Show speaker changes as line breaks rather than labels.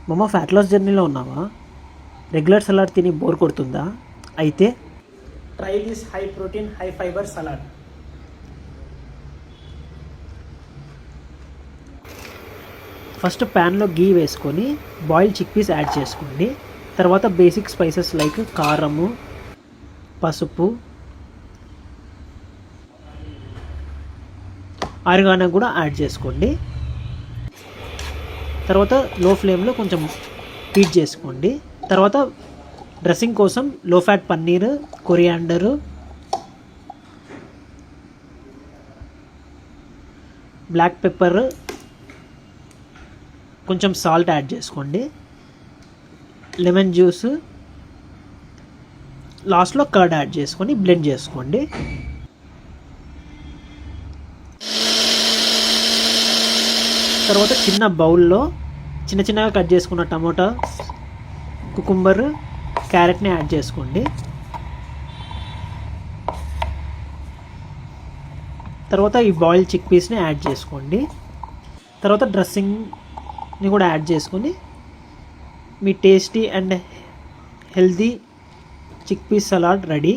మమ్మ fat loss జర్నీలో ఉన్నావా? రెగ్యులర్ సలాడ్ తిని బోర్ కొడుతుందా? అయితే try this high protein high fibre salad. First ప్యాన్లో గీ వేసుకొని బాయిల్డ్ చిక్ పీస్ యాడ్ చేసుకోండి. తర్వాత బేసిక్ స్పైసెస్ లైక్ కారము, పసుపు, ఆరిగానో కూడా యాడ్ చేసుకోండి. తర్వాత లో ఫ్లేమ్లో కొంచెం హీట్ చేసుకోండి. తర్వాత డ్రెస్సింగ్ కోసం లో fat paneer, coriander, black pepper, కొంచెం సాల్ట్ యాడ్ చేసుకోండి. లెమన్ జ్యూస్, లాస్ట్లో కర్డ్ యాడ్ చేసుకొని బ్లెండ్ చేసుకోండి. తర్వాత చిన్న బౌల్లో చిన్నగా కట్ చేసుకున్న టమోటా, కుకుంబర్, క్యారెట్ని యాడ్ చేసుకోండి. తర్వాత ఈ బాయిల్డ్ చిక్ పీస్ని యాడ్ చేసుకోండి. తర్వాత డ్రెస్సింగ్ని కూడా యాడ్ చేసుకొని మీ tasty and healthy chick peas salad ready.